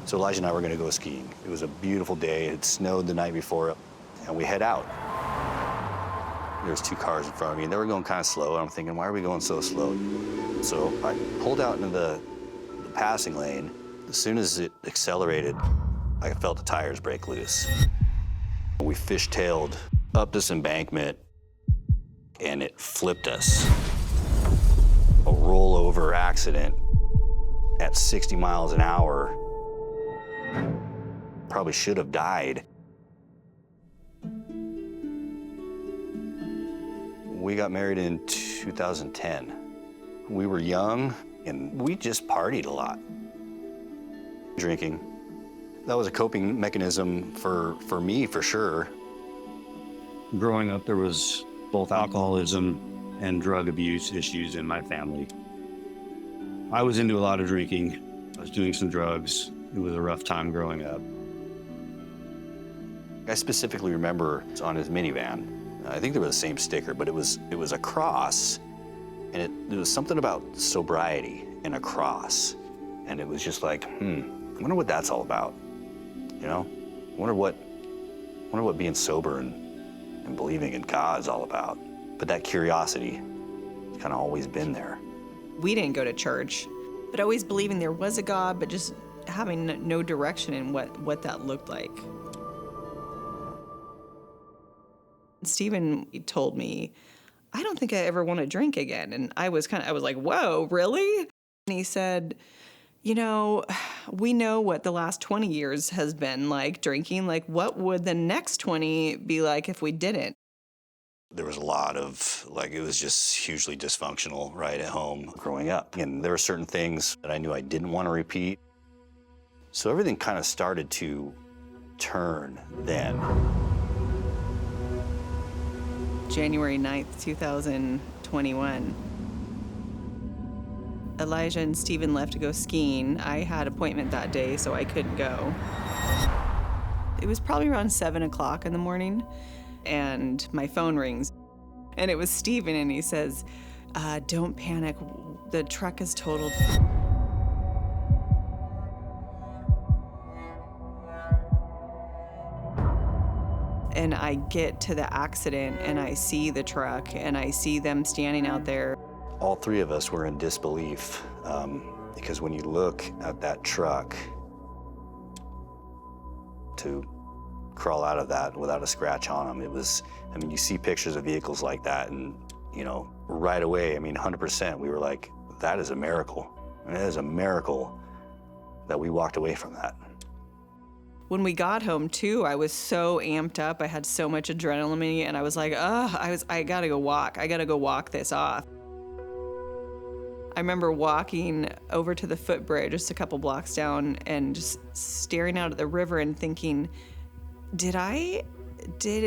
So Elijah and I were going to go skiing. It was a beautiful day. It snowed the night before, and we head out. There's 2 cars in front of me, and they were going kind of slow. And I'm thinking, why are we going so slow? So I pulled out into the passing lane. As soon as it accelerated, I felt the tires break loose. We fishtailed up this embankment, and it flipped us. A rollover accident at 60 miles an hour. Probably should have died. We got married in 2010. We were young, and we just partied a lot. Drinking. That was a coping mechanism for me, for sure. Growing up, there was both alcoholism and drug abuse issues in my family. I was into a lot of drinking. I was doing some drugs. It was a rough time growing up. I specifically remember it's on his minivan. I think they were the same sticker, but it was a cross, and it was something about sobriety and a cross, and it was just like, I wonder what that's all about. You know, I wonder what being sober and believing in God is all about. But that curiosity has kind of always been there. We didn't go to church, but always believing there was a God, but just having no direction in what that looked like. Stephen told me, I don't think I ever want to drink again. And I was like, whoa, really? And he said, you know, we know what the last 20 years has been like drinking. Like, what would the next 20 be like if we didn't? There was a lot of, it was just hugely dysfunctional right at home growing up. And there were certain things that I knew I didn't want to repeat. So everything kind of started to turn then. January 9th, 2021. Elijah and Stephen left to go skiing. I had an appointment that day, so I couldn't go. It was probably around 7 o'clock in the morning, and my phone rings. And it was Stephen, and he says, don't panic, the truck is totaled. And I get to the accident, and I see the truck, and I see them standing out there. All 3 of us were in disbelief because when you look at that truck, to crawl out of that without a scratch on them, it was, you see pictures of vehicles like that, and, right away, 100%, we were like, that is a miracle. It is a miracle that we walked away from that. When we got home, too, I was so amped up. I had so much adrenaline in me, and I was like, I gotta go walk. I gotta go walk this off. I remember walking over to the footbridge just a couple blocks down and just staring out at the river and thinking, did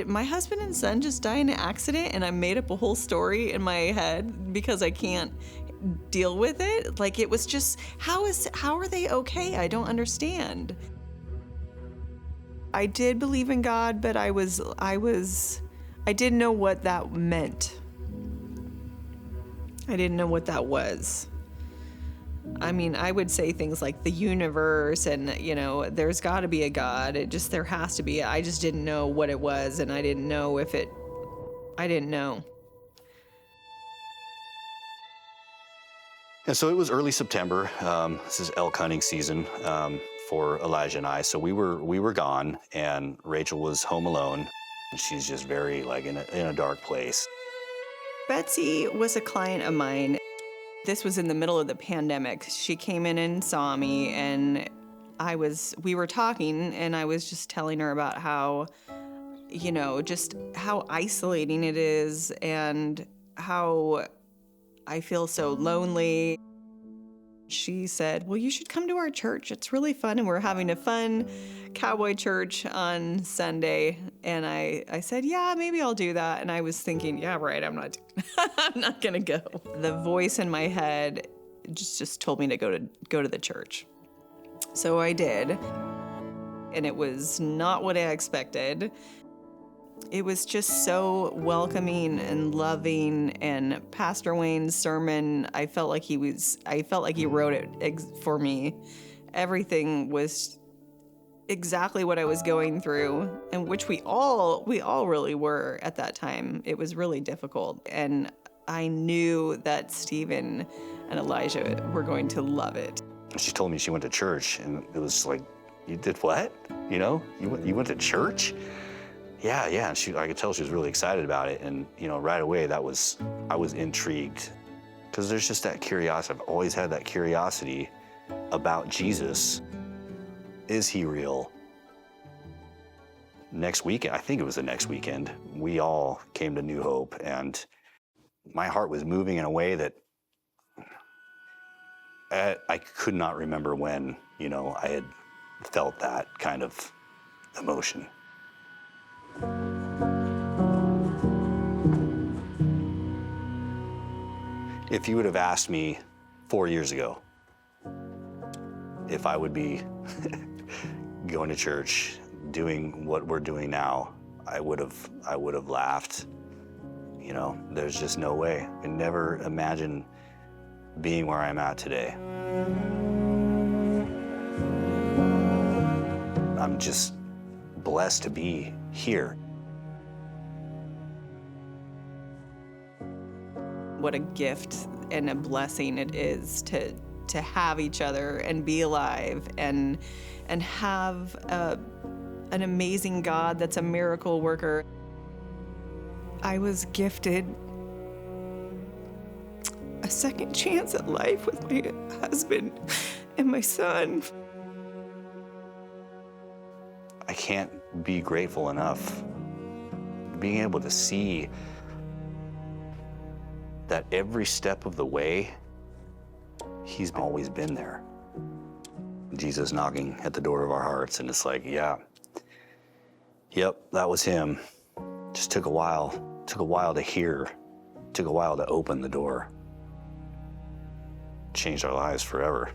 my husband and son just die in an accident and I made up a whole story in my head because I can't deal with it? Like, it was just, how are they okay? I don't understand. I did believe in God, but I didn't know what that meant. I didn't know what that was. I would say things like the universe and, there's got to be a God. There has to be. I just didn't know what it was, and I didn't know I didn't know. And so it was early September. This is elk hunting season for Elijah and I. So we were gone, and Rachel was home alone. And she's just very in a dark place. Betsy was a client of mine. This was in the middle of the pandemic. She came in and saw me, and we were talking, and I was just telling her about how, just how isolating it is and how I feel so lonely. She said, well, you should come to our church. It's really fun, and we're having a fun cowboy church on Sunday. And I said, yeah, maybe I'll do that. And I was thinking, yeah, right, I'm not gonna go. The voice in my head just told me to go to the church. So I did, and it was not what I expected. It was just so welcoming and loving, and Pastor Wayne's sermon, I felt like he wrote it for me. Everything was exactly what I was going through, and which we all really were at that time. It was really difficult, and I knew that Stephen and Elijah were going to love it. She told me she went to church, and it was like, you did what? You know, you went to church? Yeah. And I could tell she was really excited about it. And, you know, right away I was intrigued, because there's just that curiosity. I've always had that curiosity about Jesus. Is he real? Next weekend, I think it was the next weekend, we all came to New Hope, and my heart was moving in a way that I could not remember when, you know, I had felt that kind of emotion. If you would have asked me 4 years ago if I would be going to church, doing what we're doing now, I would have laughed. You know, there's just no way. I can never imagine being where I'm at today. I'm just blessed to be here. What a gift and a blessing it is to have each other and be alive and have an amazing God that's a miracle worker. I was gifted a second chance at life with my husband and my son. I can't be grateful enough. Being able to see that every step of the way, he's always been there. Jesus knocking at the door of our hearts, and it's like, yeah, yep, that was him. Just took a while to hear, took a while to open the door. Changed our lives forever.